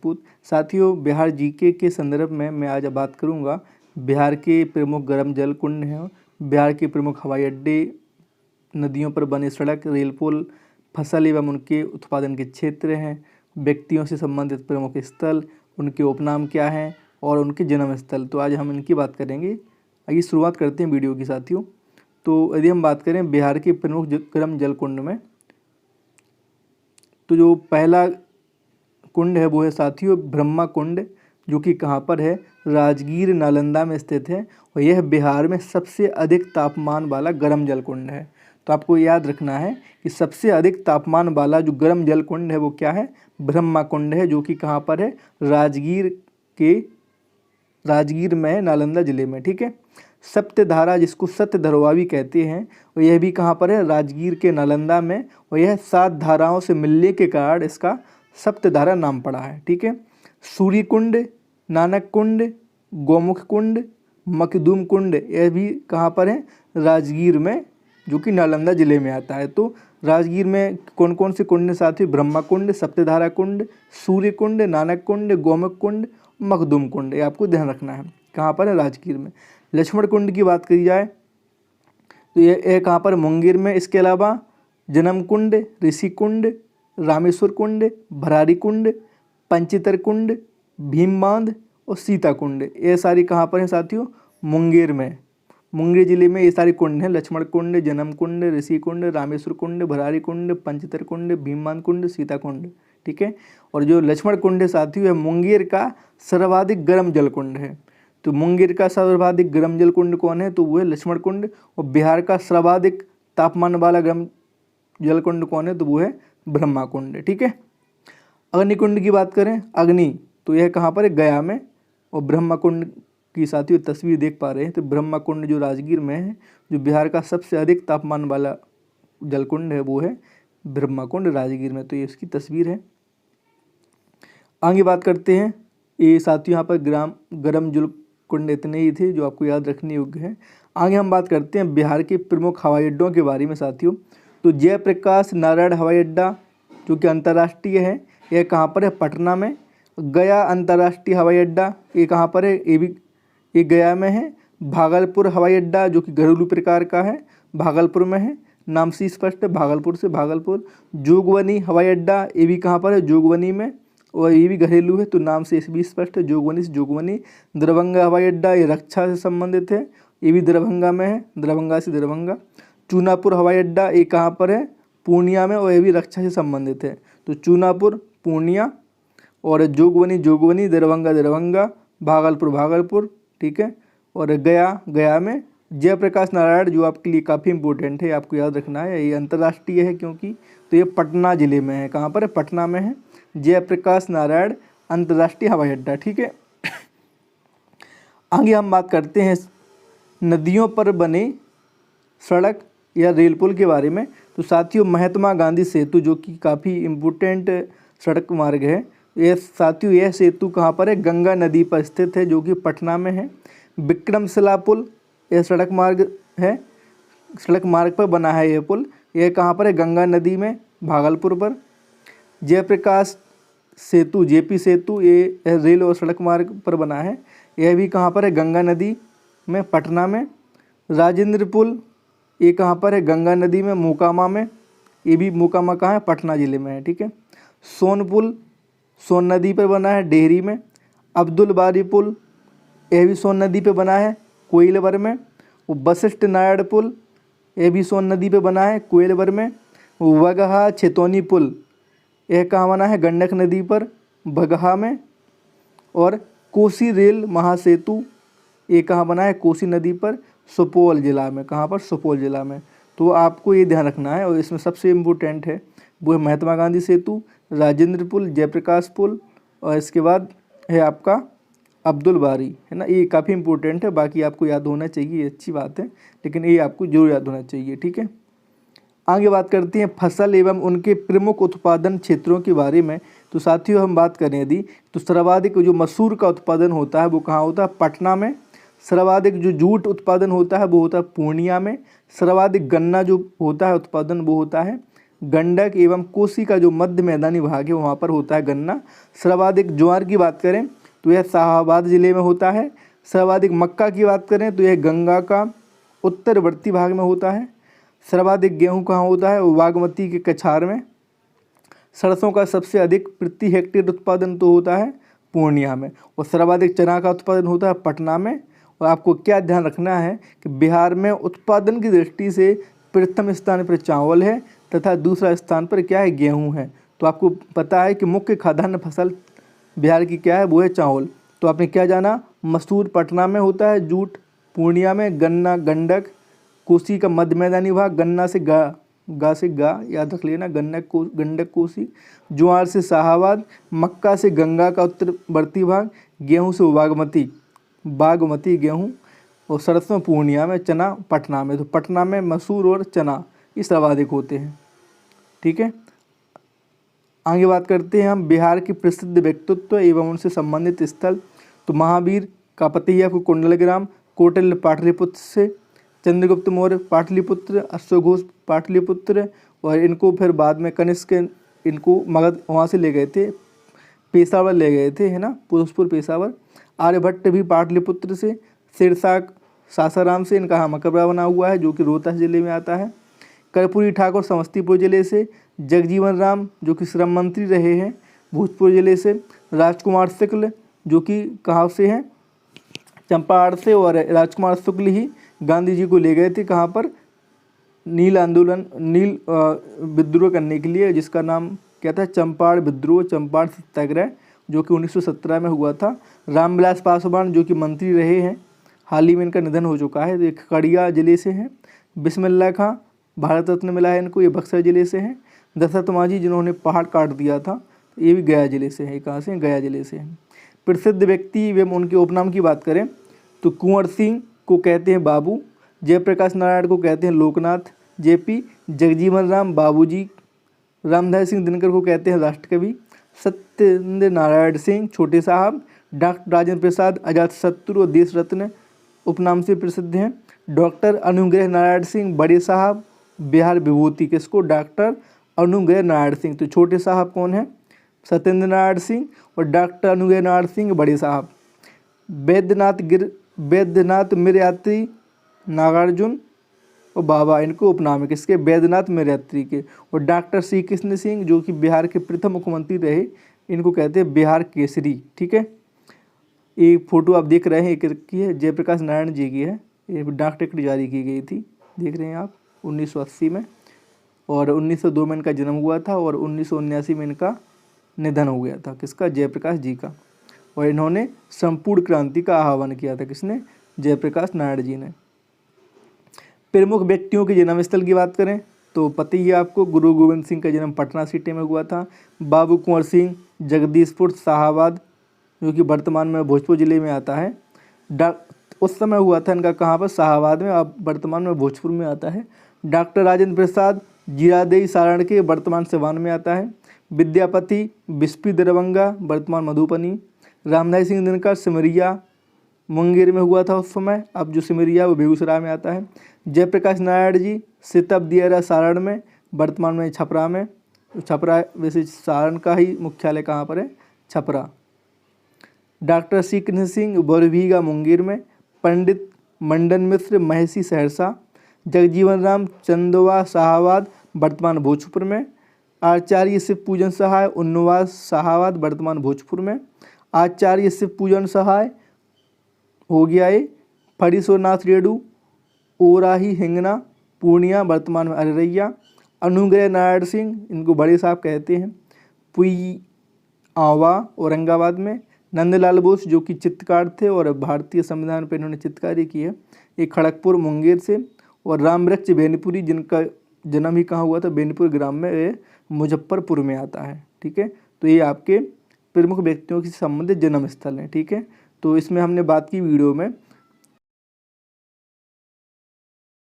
राजपूत। साथियों, बिहार जीके के संदर्भ में मैं आज बात करूंगा बिहार के प्रमुख गर्म जल कुंड हैं, बिहार के प्रमुख हवाई अड्डे, नदियों पर बने सड़क, रेल पुल, फसल एवं उनके उत्पादन के क्षेत्र हैं, व्यक्तियों से संबंधित प्रमुख स्थल, उनके उपनाम क्या हैं और उनके जन्म स्थल। तो आज हम इनकी बात करेंगे। आइए शुरुआत करते हैं वीडियो की साथियों। तो यदि हम बात करें बिहार के प्रमुख गर्म जल कुंड में, तो जो पहला कुंड है वो है साथियों ब्रह्मा कुंड, जो कि कहाँ पर है, राजगीर नालंदा में स्थित है और यह बिहार में सबसे अधिक तापमान वाला गर्म जल कुंड है। तो आपको याद रखना है कि सबसे अधिक तापमान वाला जो गर्म जल कुंड है वो क्या है, ब्रह्मा कुंड है, जो कि कहाँ पर है, राजगीर में है, नालंदा जिले में। ठीक है। सप्तधारा, जिसको सत्यधरवा भी कहते हैं, और यह भी कहाँ पर है, राजगीर के नालंदा में, और यह 7 धाराओं से मिलने के कारण इसका सप्तधारा नाम पड़ा है। ठीक है। सूर्य कुंड, नानक कुंड, गौमुख कुंड, मखदूम कुंड, यह भी कहाँ पर है, राजगीर में, जो कि नालंदा जिले में आता है। तो राजगीर में कौन कौन से कुंड साथी, ब्रह्मा कुंड, सप्तधारा कुंड, सूर्य कुंड, नानक कुंड, गौमुख कुंड, मखदूम कुंड, ये आपको ध्यान रखना है। कहाँ पर है, राजगीर में। लक्ष्मण कुंड की बात करी जाए तो ये कहाँ पर, मुंगेर में। इसके अलावा जन्म कुंड, ऋषि कुंड, रामेश्वर कुंड, भरारी कुंड, पंचतर कुंड, भीम बांध और सीता कुंड, ये सारी कहाँ पर हैं साथियों, मुंगेर में। मुंगेर जिले में ये सारी कुंड हैं, लक्ष्मण कुंड, जन्म कुंड, ऋषि कुंड, रामेश्वर कुंड, भरारी कुंड, पंचतर कुंड, भीम बांध कुंड, सीता कुंड। ठीक है। और जो लक्ष्मण कुंड है साथियों, है मुंगेर का सर्वाधिक गर्म जल कुंड है। तो मुंगेर का सर्वाधिक गर्म जल कुंड कौन है, तो वो है लक्ष्मण कुंड। और बिहार का सर्वाधिक तापमान वाला गर्म जल कुंड कौन है, तो वो है ब्रह्मा कुंड। ठीक है। अग्नि कुंड की बात करें, अग्नि, तो यह कहाँ पर है, गया में। और ब्रह्मा कुंड की साथियों तस्वीर देख पा रहे हैं, तो ब्रह्मा कुंड जो राजगीर में है, जो बिहार का सबसे अधिक तापमान वाला जल कुंड है, वो है ब्रह्मा कुंड, राजगीर में। तो ये इसकी तस्वीर है। आगे बात करते हैं, ये साथियों यहाँ पर गर्म जल कुंड इतने ही थे जो आपको याद रखने योग्य हैं। आगे हम बात करते हैं बिहार के प्रमुख हवाई अड्डों के बारे में साथियों। तो जयप्रकाश नारायण हवाई अड्डा, जो कि अंतर्राष्ट्रीय है, यह कहाँ पर है, पटना में। गया अंतर्राष्ट्रीय हवाई अड्डा, ये कहाँ पर है, ये गया में है। भागलपुर हवाई अड्डा, जो कि घरेलू प्रकार का है, भागलपुर में है, नाम से स्पष्ट है, भागलपुर से भागलपुर। जोगबनी हवाई अड्डा, ये भी कहाँ पर है, जोगबनी में, और ये भी घरेलू है, तो नाम से भी स्पष्ट है, जोगबनी से जोगबनी। दरभंगा हवाई अड्डा, ये रक्षा से संबंधित है, ये भी दरभंगा में है, दरभंगा से दरभंगा। चूनापुर हवाई अड्डा, ये कहाँ पर है, पूर्णिया में, और ये भी रक्षा से संबंधित है। तो चूनापुर, पूर्णिया, और जोगबनी, दरभंगा दरभंगा, भागलपुर भागलपुर। ठीक है। और गया में। जयप्रकाश नारायण, जो आपके लिए काफ़ी इंपॉर्टेंट है, आपको याद रखना है, ये अंतर्राष्ट्रीय है क्योंकि, तो ये पटना जिले में है। कहाँ पर है, पटना में है, जयप्रकाश नारायण अंतर्राष्ट्रीय हवाई अड्डा। ठीक है। आगे हम बात करते हैं नदियों पर बने सड़क या रेल पुल के बारे में। तो साथियों महात्मा गांधी सेतु, जो कि काफ़ी इम्पोर्टेंट सड़क मार्ग है, यह साथियों यह सेतु कहाँ पर है, गंगा नदी पर स्थित है, जो कि पटना में है। विक्रमशिला पुल, यह सड़क मार्ग है, सड़क मार्ग पर बना है यह पुल, यह कहाँ पर है, गंगा नदी में, भागलपुर पर। जयप्रकाश सेतु, जेपी सेतु, ये रेल और सड़क मार्ग पर बना है, यह भी कहाँ पर है, गंगा नदी में, पटना में। राजेंद्र पुल, ये कहाँ पर है, गंगा नदी में, मोकामा में, ये भी मोकामा कहाँ है, पटना जिले में है। ठीक है। सोनपुल, सोन नदी पर बना है, डेहरी में। अब्दुल बारी पुल, यह भी सोन नदी पे बना है, कोइलवर में। वो वशिष्ठ नारायण पुल, यह भी सोन नदी पे बना है, कोइलवर में। वगहा छेतौनी पुल, यह कहाँ बना है, गंडक नदी पर, बगहा में। और कोसी रेल महासेतु, ये कहाँ बना है, कोसी नदी पर, सुपौल जिला में। कहाँ पर, सुपौल जिला में। तो आपको ये ध्यान रखना है, और इसमें सबसे इम्पोर्टेंट है वो है महात्मा गांधी सेतु, राजेंद्र पुल, जयप्रकाश पुल, और इसके बाद है आपका अब्दुल बारी, है ना। ये काफ़ी इंपॉर्टेंट है, बाकी आपको याद होना चाहिए, ये अच्छी बात है, लेकिन ये आपको जरूर याद होना चाहिए। ठीक है। आगे बात करते हैं फसल एवं उनके प्रमुख उत्पादन क्षेत्रों के बारे में। तो साथियों हम बात करें यदि, तो सर्वाधिक जो मसूर का उत्पादन होता है वो कहाँ होता है, पटना में। सर्वाधिक जो जूट उत्पादन होता है वो होता है पूर्णिया में। सर्वाधिक गन्ना जो होता है उत्पादन वो होता है गंडक एवं कोसी का जो मध्य मैदानी भाग है वहाँ पर होता है गन्ना। सर्वाधिक ज्वार की बात करें तो यह शाहाबाद जिले में होता है। सर्वाधिक मक्का की बात करें तो यह गंगा का उत्तरवर्ती भाग में होता है। सर्वाधिक गेहूँ कहाँ होता है, बागमती के कछार में। सरसों का सबसे अधिक प्रति हेक्टेयर उत्पादन तो होता है पूर्णिया में, और सर्वाधिक चना का उत्पादन होता है पटना में। और आपको क्या ध्यान रखना है कि बिहार में उत्पादन की दृष्टि से प्रथम स्थान पर चावल है तथा दूसरा स्थान पर क्या है, गेहूं है। तो आपको पता है कि मुख्य खाद्यान्न फसल बिहार की क्या है, वो है चावल। तो आपने क्या जाना, मसूर पटना में होता है, जूट पूर्णिया में, गन्ना गंडक, कोसी का मध्य मैदानी भाग, गन्ना से गा से गा याद रख लेना, गंडक कोसी, ज्वार से शाहाबाद, मक्का से गंगा का उत्तरवर्ती भाग, गेहूं से बागमती गेहूं, और सरसों पूर्णिया में, चना पटना में। तो पटना में मसूर और चना ये सर्वाधिक होते हैं। ठीक है, आगे बात करते हैं हम बिहार के प्रसिद्ध व्यक्तित्व एवं उनसे संबंधित स्थल। तो महावीर का पति है आपको कुंडलग्राम, कौटिल्य पाटलिपुत्र से, चंद्रगुप्त मौर्य पाटलिपुत्र, अश्वघोष पाटलिपुत्र, और इनको फिर बाद में कनिष्क इनको मगध वहाँ से ले गए थे, पेशावर ले गए थे, है ना, पुरुषपुर पेशावर। आर्यभट्ट भी पाटलिपुत्र से, सिरसाक सासाराम से इनका मकबरा बना हुआ है जो कि रोहतास जिले में आता है। कर्पूरी ठाकुर समस्तीपुर जिले से, जगजीवन राम जो कि श्रम मंत्री रहे हैं भोजपुर जिले से, राजकुमार शुक्ल जो कि कहाँ से हैं, चंपारण से, और राजकुमार शुक्ल ही गांधी जी को ले गए थे कहाँ पर, नील विद्रोह करने के लिए, जिसका नाम क्या था, चंपारण विद्रोह, चंपारण सत्याग्रह, जो कि 1917 में हुआ था। रामविलास पासवान जो कि मंत्री रहे हैं, हाल ही में इनका निधन हो चुका है, तो एक खगड़िया जिले से हैं। बिस्मिल्लाह खां भारत रत्न मिला है इनको, ये बक्सर जिले से हैं। दशरथ मांझी जिन्होंने पहाड़ काट दिया था, ये भी गया जिले से है। कहाँ से, गया जिले से हैं। प्रसिद्ध व्यक्ति एवं उनके उपनाम की बात करें तो कुंवर सिंह को कहते हैं बाबू, जयप्रकाश नारायण को कहते हैं लोकनाथ जेपी, जगजीवन राम बाबूजी, रामधारी सिंह दिनकर को कहते हैं राष्ट्रकवि, सत्येंद्र नारायण सिंह छोटे साहब, डॉक्टर राजेंद्र प्रसाद अजातशत्रु और देश रत्न उपनाम से प्रसिद्ध हैं। डॉक्टर अनुग्रह नारायण सिंह बड़े साहब, बिहार विभूति किसको, डॉक्टर अनुग्रह नारायण सिंह। तो छोटे साहब कौन है, सत्येंद्र नारायण सिंह, और डॉक्टर अनुग्रह नारायण सिंह बड़े साहब। वैद्यनाथ मिरयात्री नागार्जुन और बाबा, इनको उपनाम है किसके, वैद्यनाथ मिरयात्री के। और डॉक्टर श्री कृष्ण सिंह जो कि बिहार के प्रथम मुख्यमंत्री रहे, इनको कहते हैं बिहार केसरी। ठीक है, ये फोटो आप देख रहे हैं एक की है, जयप्रकाश नारायण जी की है, ये डाक टिकट जारी की गई थी, देख रहे हैं आप 1980 में, और 1902 में इनका जन्म हुआ था, और 1979 में इनका निधन हो गया था, किसका, जयप्रकाश जी का। और इन्होंने संपूर्ण क्रांति का आह्वान किया था, किसने, जयप्रकाश नारायण जी ने। प्रमुख व्यक्तियों के जन्म स्थल की बात करें तो पता ही है आपको, गुरु गोविंद सिंह का जन्म पटना सिटी में हुआ था। बाबू कुंवर सिंह जगदीशपुर शाहाबाद जो कि वर्तमान में भोजपुर जिले में आता है, उस समय हुआ था इनका कहाँ पर, शाहाबाद में, अब वर्तमान में भोजपुर में आता है। डॉक्टर राजेंद्र प्रसाद जीरादेई सारण के, वर्तमान सिवान में आता है। विद्यापति बिस्पी दरभंगा, वर्तमान मधुबनी। रामधारी सिंह दिनकर सिमरिया मुंगेर में हुआ था उस समय, अब जो सिमरिया वो बेगूसराय में आता है। जयप्रकाश नारायण जी सितब दियारा सारण में, वर्तमान में छपरा में, छपरा वैसे सारण का ही मुख्यालय कहाँ पर है, छपरा। डॉक्टर श्री कृष्ण सिंह बरभीगा मुंगेर में। पंडित मंडन मिश्र महसी सहरसा। जगजीवन राम चंदवा शाहाबाद, वर्तमान भोजपुर में। आचार्य शिव पूजन सहाय उन्नवास शाहाबाद, वर्तमान भोजपुर में। आचार्य शिव पूजन सहाय हो गया ये फरीसोनाथ रेडू ओराही हिंगना पूर्णिया, वर्तमान में अररिया। अनुग्रह नारायण सिंह, इनको बड़े साहब कहते हैं, पुई आवा औरंगाबाद में। नंदलाल बोस जो कि चित्रकार थे और भारतीय संविधान पर इन्होंने चित्रकारी की है, एक खड़गपुर मुंगेर से। और रामवृक्ष बेनीपुरी जिनका जन्म ही कहाँ हुआ था, बेनीपुर ग्राम में, ये मुजफ्फरपुर में आता है। ठीक है, तो ये आपके प्रमुख व्यक्तियों से संबंधित जन्म स्थल हैं। ठीक है, तो इसमें हमने बात की वीडियो में